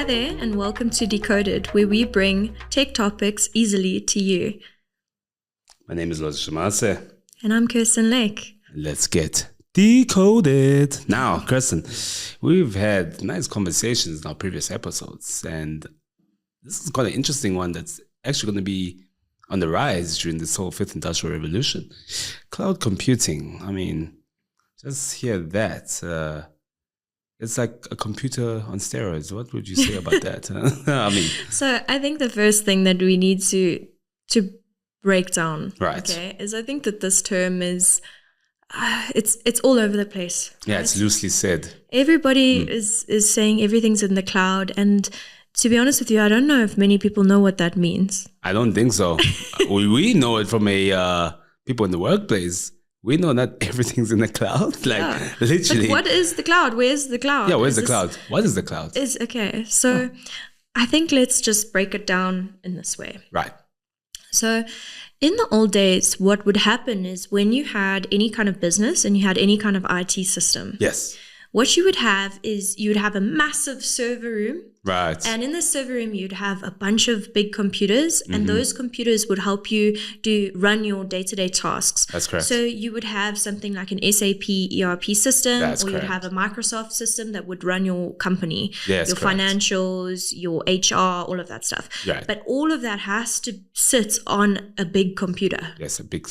there, and welcome to Decoded, where we bring tech topics easily to you. My name is Shamase. And I'm Kirsten Lake. Let's get decoded. Now, Kirsten, we've had nice conversations in our previous episodes, and this is quite an interesting one that's actually going to be on the rise during this whole fifth industrial revolution. Cloud computing. I mean, just hear that. It's like a computer on steroids. What would you say about that? So I think the first thing that we need to break down, right, okay, is I think that this term is it's all over the place. Yeah, right? It's loosely said. Everybody is saying everything's in the cloud, and to be honest with you, I don't know if many people know what that means. I don't think so. we know it from people in the workplace. We know not everything's in the cloud, literally. But what is the cloud? Where's the cloud? Yeah, where's the cloud? What is the cloud? So I think let's just break it down in this way. Right. So in the old days, what would happen is when you had any kind of business and you had any kind of IT system. Yes. What you would have is you would have a massive server room. Right. And in the server room, you'd have a bunch of big computers, and those computers would help you run your day-to-day tasks. That's correct. So you would have something like an SAP ERP system, That's or correct. you'd have a Microsoft system that would run your company, Yes, your correct. financials, your HR, all of that stuff. Right. But all of that has to sit on a big computer. Yes, big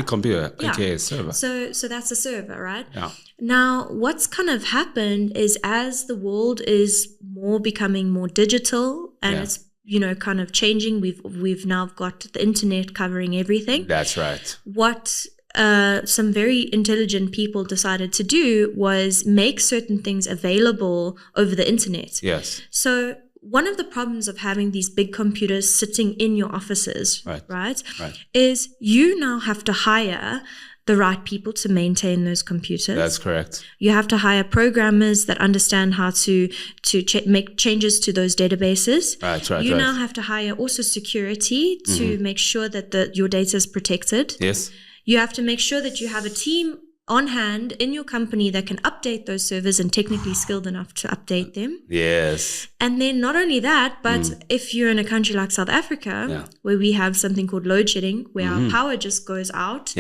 computer, aka server. So that's a server, right? Yeah. Now, what's kind of happened is as the world is becoming more digital and it's kind of changing, we've now got the internet covering everything. That's right. What some very intelligent people decided to do was make certain things available over the internet. Yes. So one of the problems of having these big computers sitting in your offices, right, is you now have to hire the right people to maintain those computers. That's correct. You have to hire programmers that understand how to make changes to those databases. Right. You now have to hire also security to make sure that your data is protected. Yes. You have to make sure that you have a team on hand in your company that can update those servers and technically skilled enough to update them. Yes. And then not only that, but if you're in a country like South Africa, where we have something called load shedding, where our power just goes out,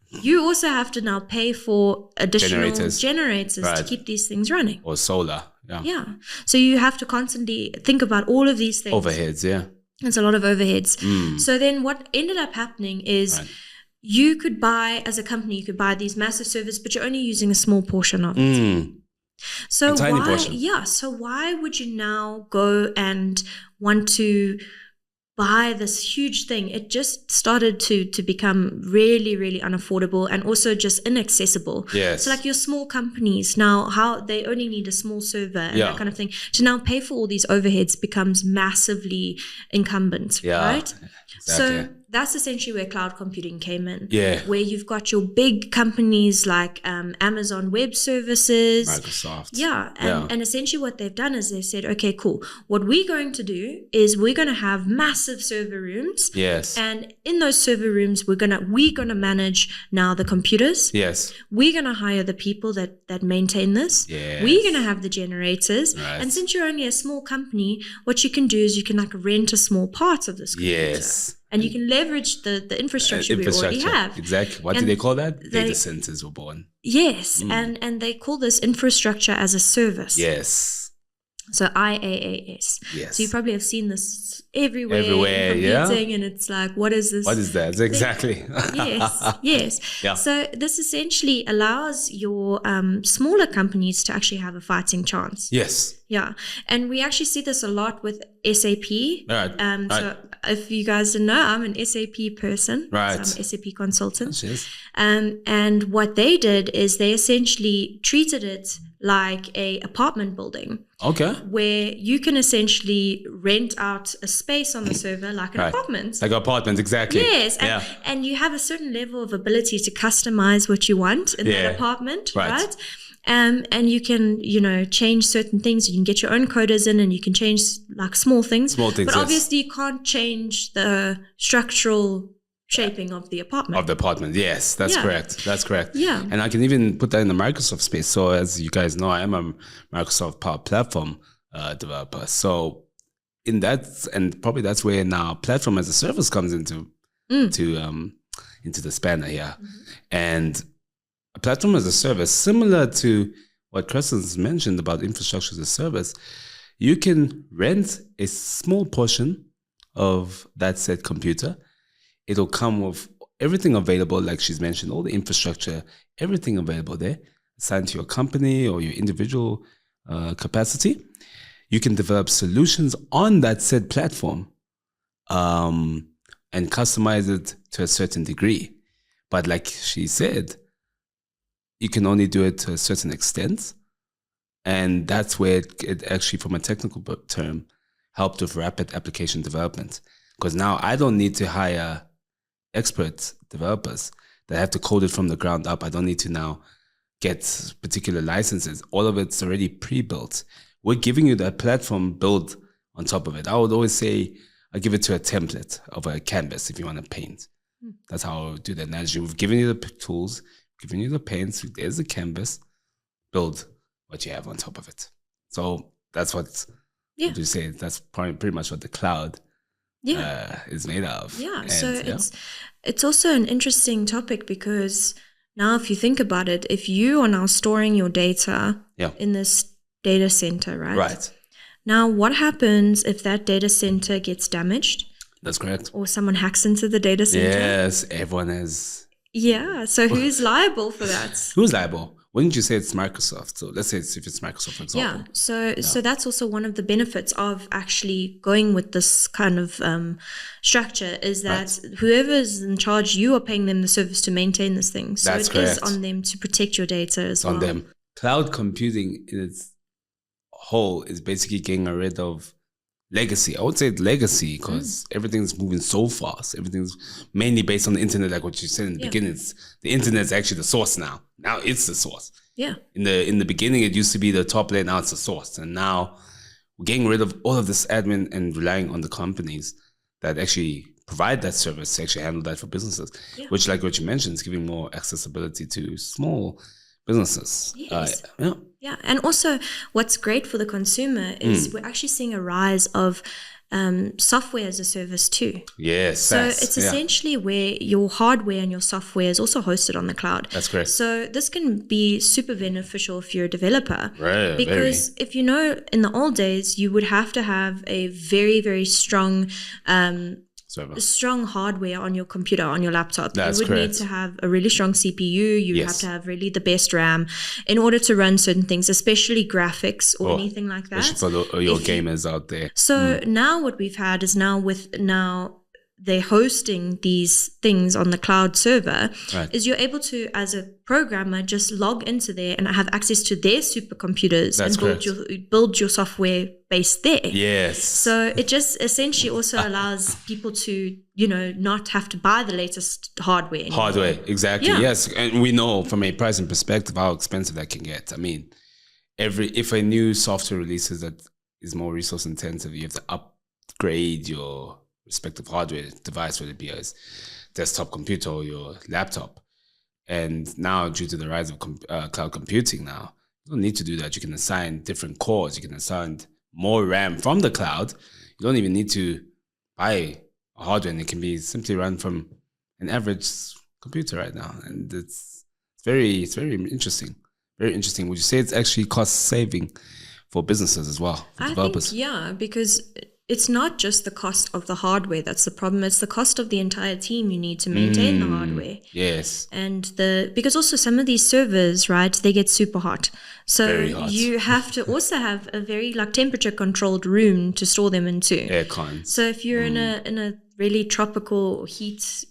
you also have to now pay for additional generators to keep these things running. Or solar. Yeah. So you have to constantly think about all of these things. Overheads, It's a lot of overheads. So then what ended up happening is you could buy, as a company, you could buy these massive servers, but you're only using a small portion of it. So a tiny portion. Yeah. So why would you now go and want to buy this huge thing? It just started to become really, really unaffordable and also just inaccessible. Yes. So like your small companies now, how they only need a small server and that kind of thing. To now pay for all these overheads becomes massively incumbent, right? Exactly. So that's essentially where cloud computing came in. Yeah. Where you've got your big companies like Amazon Web Services. Microsoft. And essentially what they've done is they said, okay, cool. What we're going to do is we're going to have massive server rooms. Yes. And in those server rooms, we're gonna manage now the computers. Yes. We're gonna hire the people that maintain this. Yes. We're gonna have the generators. Right. And since you're only a small company, what you can do is you can like rent a small part of this computer. Yes. And you can leverage the infrastructure we already have. Exactly. What do they call that? Data centers were born. Yes. And they call this infrastructure as a service. Yes. So IaaS. Yes. So you probably have seen this everywhere in computing, and it's like, what is this? What is that? Exactly. Yes. Yeah. So this essentially allows your smaller companies to actually have a fighting chance. Yes. Yeah. And we actually see this a lot with SAP. Right. So if you guys didn't know, I'm an SAP person. Right. So I'm an SAP consultant. Yes. And what they did is they essentially treated it like a apartment building. Okay. Where you can essentially rent out a space on the server like an apartment. Like an apartment, exactly. Yes. And you have a certain level of ability to customize what you want in that apartment, right? And you can, change certain things. You can get your own coders in and you can change like small things. But obviously you can't change the structural shaping of the apartment. Yes, that's correct. That's correct. Yeah. And I can even put that in the Microsoft space. So as you guys know, I am a Microsoft Power Platform developer. So in that, and probably that's where now platform as a service comes into the spanner here. And a platform as a service, similar to what Kirsten's mentioned about infrastructure as a service, you can rent a small portion of that said computer. It'll come with everything available, like she's mentioned, all the infrastructure, everything available there, assigned to your company or your individual capacity. You can develop solutions on that said platform and customize it to a certain degree. But like she said, you can only do it to a certain extent. And that's where it actually, from a technical term, helped with rapid application development. Because now I don't need to hire expert developers that have to code it from the ground up. I don't need to now get particular licenses. All of it's already pre-built. We're giving you that platform build on top of it. I would always say I give it to a template of a canvas if you want to paint. That's how I would do that. Now, we've given you the tools, given you the paints, there's the canvas, build what you have on top of it. So that's what you say. That's pretty much what the cloud is made of. Yeah. And, so it's also an interesting topic because now if you think about it, if you are now storing your data in this data center, right? Right. Now, what happens if that data center gets damaged? That's correct. Or someone hacks into the data center? Yes, everyone is. Yeah. So who's liable for that? Who's liable? Wouldn't you say it's Microsoft? So let's say if it's Microsoft, for example. Yeah. So that's also one of the benefits of actually going with this kind of structure is that whoever's in charge, you are paying them the service to maintain this thing. So that's it correct. is on them to protect your data as well. On them. Cloud computing in its whole is basically getting rid of legacy. I would say legacy because everything's moving so fast. Everything's mainly based on the internet, like what you said in the beginning. The internet's actually the source now. Now it's the source. Yeah. In the beginning, it used to be the top layer. Now it's the source, and now we're getting rid of all of this admin and relying on the companies that actually provide that service to actually handle that for businesses. Yeah. Which, like what you mentioned, is giving more accessibility to small businesses. Yes. Yeah. And also what's great for the consumer is we're actually seeing a rise of software as a service too. Yes. So it's essentially where your hardware and your software is also hosted on the cloud. That's correct. So this can be super beneficial if you're a developer. Right. Because if you know, in the old days, you would have to have a very, very strong strong hardware on your computer, on your laptop. That's you would correct. need to have a really strong CPU. You have to have really the best RAM in order to run certain things, especially graphics or anything like that. Especially for your gamers out there. So now what we've had is they're hosting these things on the cloud server, is you're able to, as a programmer, just log into there and have access to their supercomputers and build your software base there. Yes. So it just essentially also allows people to, not have to buy the latest hardware anymore. Hardware, exactly. Yeah. Yes. And we know from a pricing perspective how expensive that can get. I mean, if a new software releases that is more resource intensive, you have to upgrade your respective hardware device, whether it be a desktop computer or your laptop. And now, due to the rise of cloud computing now, you don't need to do that. You can assign different cores. You can assign more RAM from the cloud. You don't even need to buy a hardware, and it can be simply run from an average computer right now. And it's very interesting. Very interesting. Would you say it's actually cost saving for businesses as well, for developers? Think, because it's not just the cost of the hardware that's the problem. It's the cost of the entire team you need to maintain the hardware. Yes. And because also some of these servers, right, they get super hot. So you have to also have a very temperature controlled room to store them into. Aircon. So if you're in a really tropical heat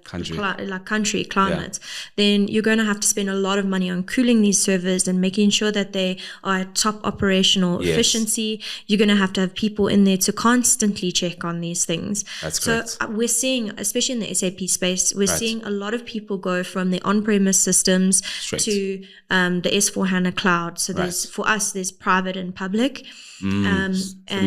country climate, then you're going to have to spend a lot of money on cooling these servers and making sure that they are at top operational efficiency. You're going to have people in there to constantly check on these things. That's correct. So we're seeing, especially in the SAP space, we're seeing a lot of people go from the on-premise systems to the S4HANA cloud. So for us, there's private and public. Similar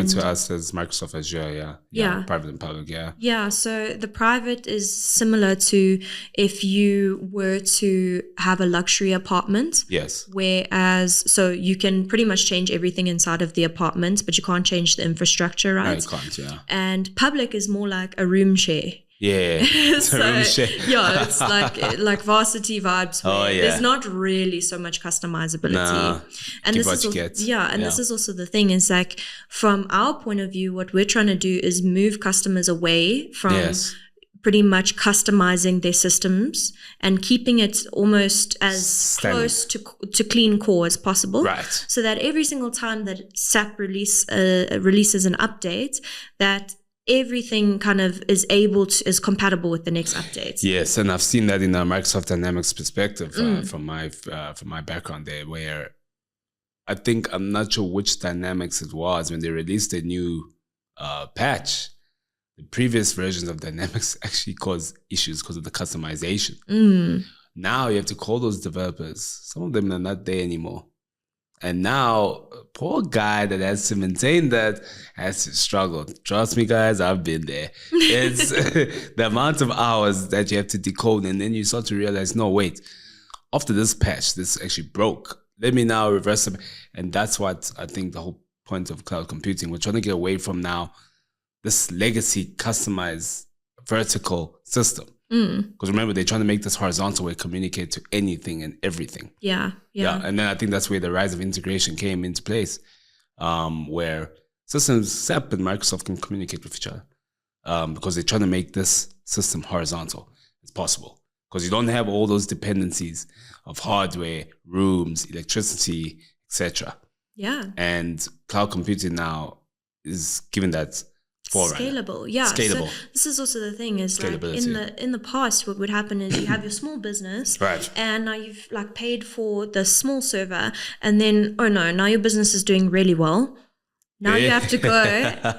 to us as Microsoft Azure, private and public, Yeah, so the private is similar to if you were to have a luxury apartment. Yes. Whereas, so you can pretty much change everything inside of the apartment, but you can't change the infrastructure, right? No, you can't, yeah. And public is more like a room share. Yeah, so, yeah, it's like varsity vibes. Where there's not really so much customizability. Nah, and this is this is also the thing, is like from our point of view, what we're trying to do is move customers away from pretty much customizing their systems and keeping it almost as close to clean core as possible. Right. So that every single time that SAP releases an update, that everything kind of is compatible with the next update. Yes, and I've seen that in a Microsoft Dynamics perspective from my background there, where I think, I'm not sure which Dynamics it was, when they released a new patch, the previous versions of Dynamics actually caused issues because of the customization. Now you have to call those developers. Some of them are not there anymore. And now, poor guy that has to maintain that has to struggle. Trust me, guys, I've been there. It's the amount of hours that you have to decode, and then you start to realize, no, wait, after this patch, this actually broke. Let me now reverse it. And that's what I think the whole point of cloud computing. We're trying to get away from now this legacy, customized, vertical system. Because remember, they're trying to make this horizontal where it communicate to anything and everything. Yeah. And then I think that's where the rise of integration came into place, where systems, SAP and Microsoft can communicate with each other, because they're trying to make this system horizontal as possible. Because you don't have all those dependencies of hardware, rooms, electricity, etc. Yeah. And cloud computing now is given that scalable, yeah. Scalable. So this is also the thing, is like in the past, what would happen is you have your small business, right? And now you've like paid for the small server, and then now your business is doing really well. Now you have to go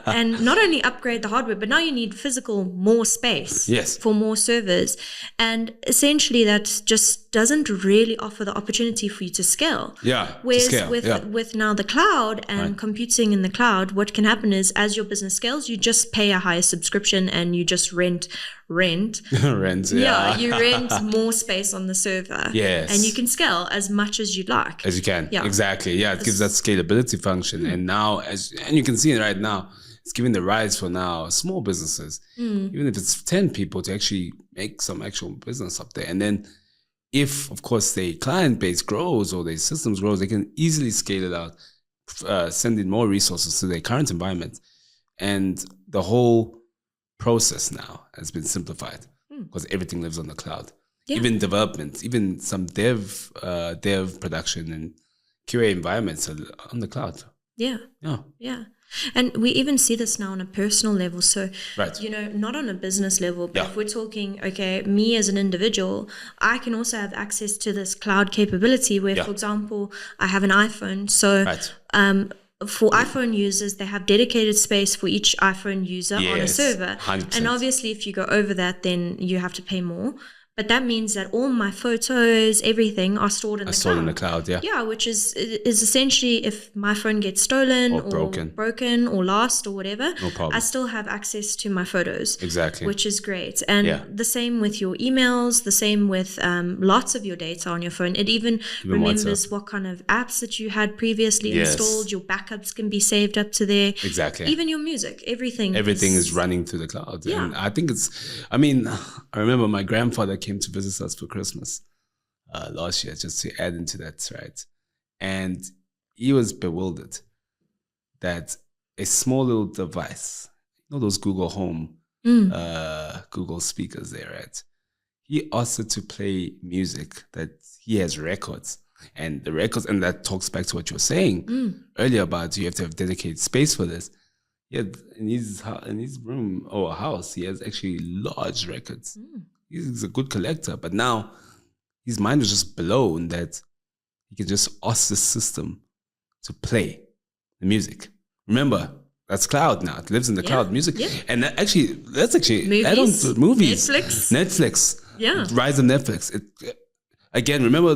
and not only upgrade the hardware, but now you need more space for more servers. And essentially that just doesn't really offer the opportunity for you to scale. Whereas with now the cloud and computing in the cloud, what can happen is as your business scales, you just pay a higher subscription and you just rent. You rent more space on the server. And you can scale as much as you'd like. As you can. Exactly. It gives that scalability function. And now, and you can see it right now, it's giving the rise for now small businesses, even if it's 10 people, to actually make some actual business up there. And then if, of course, the client base grows or their systems grows, they can easily scale it out, send in more resources to their current environment. And the whole process now has been simplified because everything lives on the cloud. Even development, even some dev production and QA environments are on the cloud. And we even see this now on a personal level. So, not on a business level, but if we're talking, me as an individual, I can also have access to this cloud capability where, for example, I have an iPhone. So, for iPhone users, they have dedicated space for each iPhone user on a server. 100%. And obviously, if you go over that, then you have to pay more. But that means that all my photos, everything are stored in the cloud. Stored in the cloud, Yeah, which is essentially if my phone gets stolen or broken or lost or whatever, no problem. I still have access to my photos. Exactly. Which is great. And the same with your emails, the same with lots of your data on your phone. It even remembers WhatsApp, what kind of apps that you had previously installed. Your backups can be saved up to there. Exactly. Even your music, everything is running through the cloud. Yeah. And I think I remember my grandfather came to visit us for Christmas last year, just to add into that, right? And he was bewildered that a small little device, those Google Home, Google speakers there, right? He asked it to play music that he has records. And the records, and that talks back to what you were saying earlier about you have to have dedicated space for this. Yeah, in his room or house, he has actually large records. He's a good collector, but now his mind was just blown that he can just ask the system to play the music. Remember, that's cloud now. It lives in the cloud, music. Yeah. And let's actually add on to movies. Netflix. Yeah. Rise of Netflix. Again, remember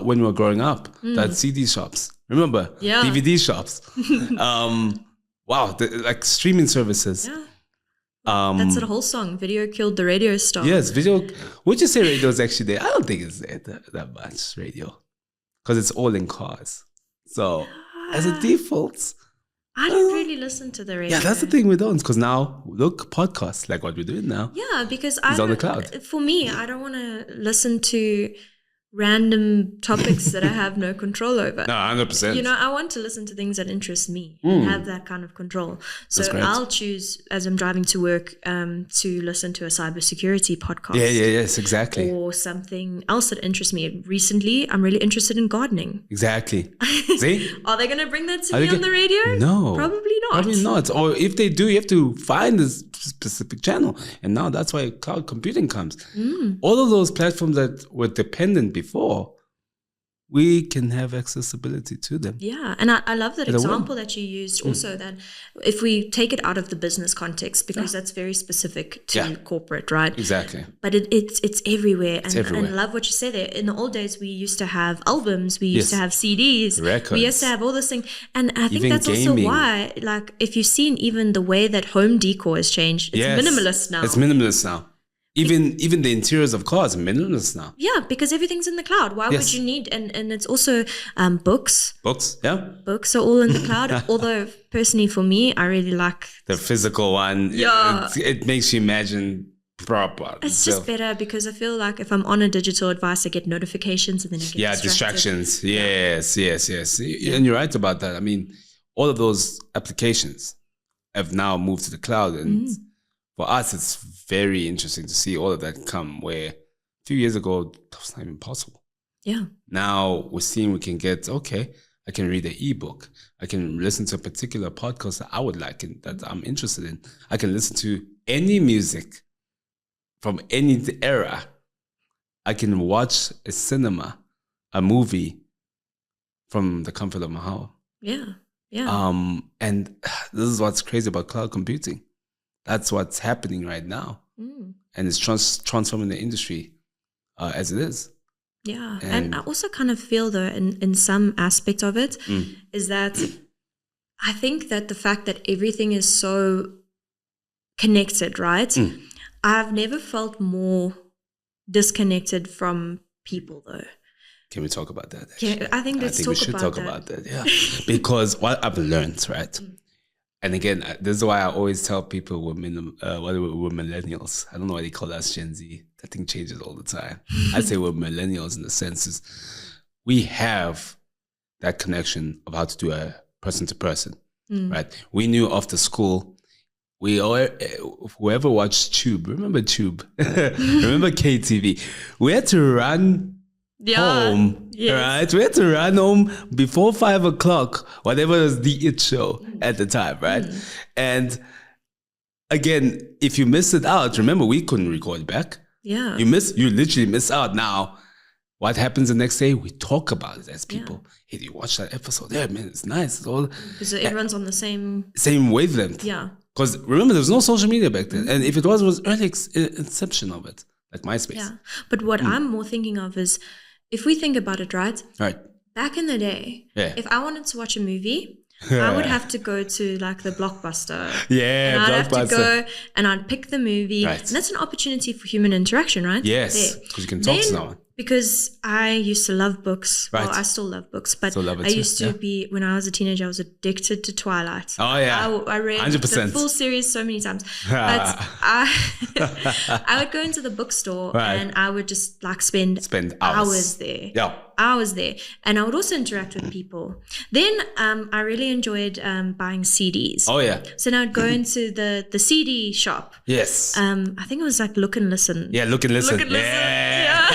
when we were growing up, that CD shops. Remember? Yeah. DVD shops. Wow, like streaming services. Yeah. That's a whole song. Video killed the radio star. Yes, video. Would you say radio is actually there? I don't think it's there that much, radio. Because it's all in cars. So, as a default... I don't really listen to the radio. Yeah, that's the thing we don't. Because now, look, podcasts, like what we're doing now. Yeah, because it's on the cloud. For me, I don't want to listen to random topics that I have no control over. No, 100%. You know, I want to listen to things that interest me and have that kind of control. So I'll choose, as I'm driving to work, to listen to a cybersecurity podcast. Yes, exactly. Or something else that interests me. Recently, I'm really interested in gardening. Exactly. See? Are they going to bring that to me on the radio? No. Probably not. Probably not. Or if they do, you have to find this specific channel. And now that's why cloud computing comes. All of those platforms that were dependent before, we can have accessibility to them. Yeah, and I love that example that you used also, that if we take it out of the business context, because that's very specific to corporate, right? Exactly. But it's everywhere. And I love what you say there. In the old days, we used to have albums, we used to have CDs, records. We used to have all this thing. And I think even that's gaming. Also why, like, if you've seen even the way that home decor has changed, it's minimalist now. It's minimalist now. Even the interiors of cars are minimalist now. Yeah, because everything's in the cloud. Why would you need... And it's also books. Books, yeah. Books are all in the cloud. Although, personally, for me, I really like... the physical one. Yeah. It makes you imagine proper. It's just better because I feel like if I'm on a digital device, I get notifications and then I get distractions. Yes. And you're right about that. I mean, all of those applications have now moved to the cloud, and for us, it's very interesting to see all of that come, where a few years ago, that was not even possible. Yeah. Now we're seeing we can get, I can read an ebook. I can listen to a particular podcast that I would like and that I'm interested in. I can listen to any music from any era. I can watch a movie from the comfort of my house. Yeah. And this is what's crazy about cloud computing. That's what's happening right now. And it's transforming the industry as it is. Yeah. And I also kind of feel, though, in some aspect of it, is that I think that the fact that everything is so connected, right? I've never felt more disconnected from people, though. Can we talk about that? I think we should talk about that. Yeah. Because what I've learned, right? And again, this is why I always tell people we're millennials. I don't know why they call us Gen Z. That thing changes all the time. I say we're millennials in the sense we have that connection of how to do a person to person, right? We knew after school, whoever watched Tube, remember Tube? Remember KTV? We had to run home, right? We had to run home before 5 o'clock, whatever was the IT show at the time, right? And again, if you missed it out, remember, we couldn't record back. Yeah. You literally miss out. Now, what happens the next day? We talk about it as people. Hey, you watch that episode? Yeah, man, it's nice. It's all because everyone's on the same wavelength. Yeah. Because remember, there was no social media back then. And if it was early inception of it, like MySpace. Yeah. But what I'm more thinking of is, if we think about it, right? Back in the day, if I wanted to watch a movie, I would have to go to like the Blockbuster. Yeah, and I'd have to go and I'd pick the movie. Right. And that's an opportunity for human interaction, right? Yes, because you can talk to someone. Because I used to love books. Right. Well, I still love books, but I used to be, when I was a teenager, I was addicted to Twilight. Oh, yeah. I read 100%. the full series so many times. But I would go into the bookstore and I would just like spend hours there. Yeah. Hours there. And I would also interact with people. Then I really enjoyed buying CDs. Oh, yeah. So now I'd go into the CD shop. Yes. I think it was like Look and Listen. Yeah, Look and Listen. Yeah.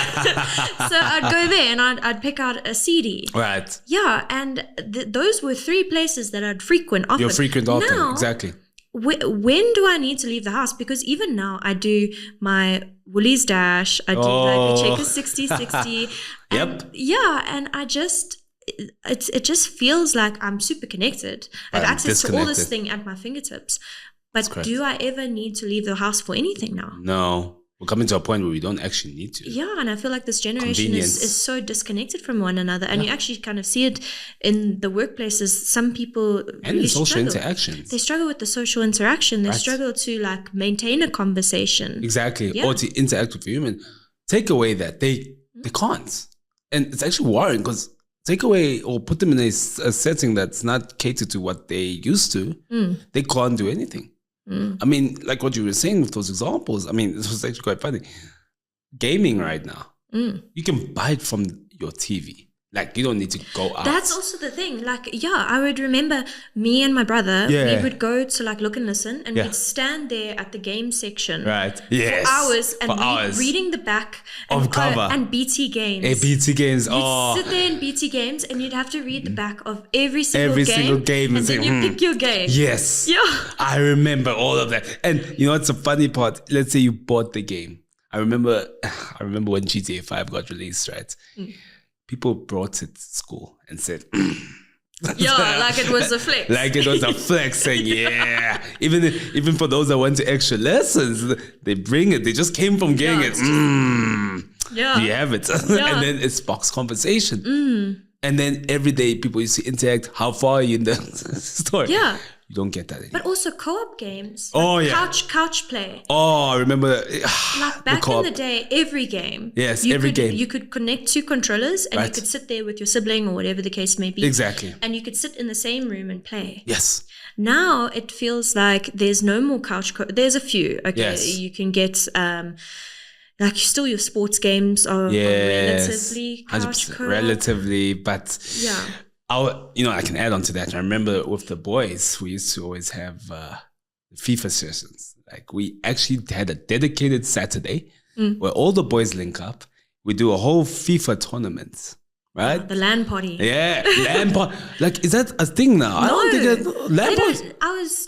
So I'd go there and I'd pick out a CD. Right. Yeah, and those were 3 places that I'd frequent often. You're frequent often, now, exactly. When do I need to leave the house? Because even now I do my Woolies Dash, I do like the Checkers 60/60. Yep. Yeah, and I just... It just feels like I'm super connected. I have access to all this thing at my fingertips. But do I ever need to leave the house for anything now? No. we're coming to a point where we don't actually need to. Yeah, and I feel like this generation is so disconnected from one another. And you actually kind of see it in the workplaces. Some people and really the social struggle. interactions. They struggle with the social interaction. They struggle to like maintain a conversation. Exactly. Or to interact with a human. Take away that they can't. And it's actually worrying because take away or put them in a setting that's not catered to what they used to. They can't do anything. I mean, like what you were saying with those examples, I mean, this was actually quite funny. Gaming right now, you can buy it from your TV. Like, you don't need to go out. That's also the thing. Like, yeah, I would remember me and my brother, we would go to like Look and Listen and we'd stand there at the game section. Right. Yes. For hours and reading the back of cover. And BT Games. BT Games. You'd sit there in BT Games and you'd have to read the back of every single game. And then you pick your game. Yes. Yeah. I remember all of that. And you know what's the funny part? Let's say you bought the game. I remember when GTA 5 got released, right? People brought it to school and said, yeah, like it was a flex. Like it was a flex saying, yeah. Even for those that went to extra lessons, they bring it. They just came from getting it. Yeah. Do you have it? Yeah. And then it sparks conversation. And then every day people used to interact. How far are you in the store? Yeah. You don't get that anymore. But also co-op games. Couch play. Oh, I remember. Like back in the day, every game. Yes, every game. You could connect two controllers and you could sit there with your sibling or whatever the case may be. Exactly. And you could sit in the same room and play. Yes. Now it feels like there's no more couch. There's a few. Okay, yes. You can get like still your sports games are relatively couch co-op. Relatively, but yeah. I can add on to that. I remember with the boys, we used to always have FIFA sessions. Like we actually had a dedicated Saturday where all the boys link up. We do a whole FIFA tournament, right? The LAN party. Yeah, LAN party. Like, is that a thing now? No, I don't think that LAN party.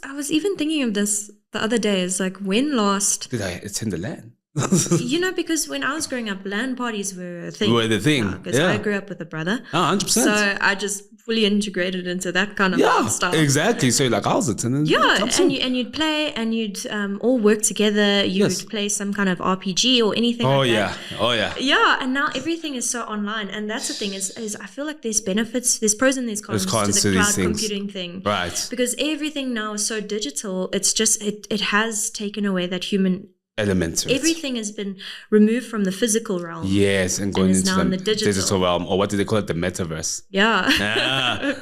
I was even thinking of this the other day. It's like, when last did I attend the LAN? Because when I was growing up, LAN parties were a thing. Were the thing. Because I grew up with a brother. 100%. So I just fully integrated into that kind of lifestyle. Exactly. So like I was attending. Yeah, and you'd play and you'd all work together. You'd play some kind of RPG or anything like that. Oh yeah. Yeah, and now everything is so online. And that's the thing is I feel like there's benefits, there's pros and there's cons to the cloud computing thing. Right. Because everything now is so digital. It's just, it has taken away that human element. Everything has been removed from the physical realm. Yes, and going into the digital realm, or what do they call it? The metaverse. Yeah.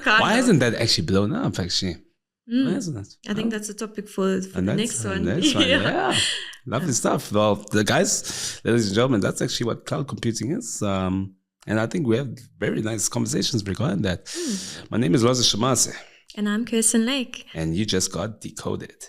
Why hasn't that actually blown up, actually? Why hasn't it? I think that's a topic for the next one. Yeah. Lovely stuff. Well, the guys, ladies and gentlemen, that's actually what cloud computing is. And I think we have very nice conversations regarding that. My name is Lwazi Shamase. And I'm Kirsten Lake. And you just got decoded.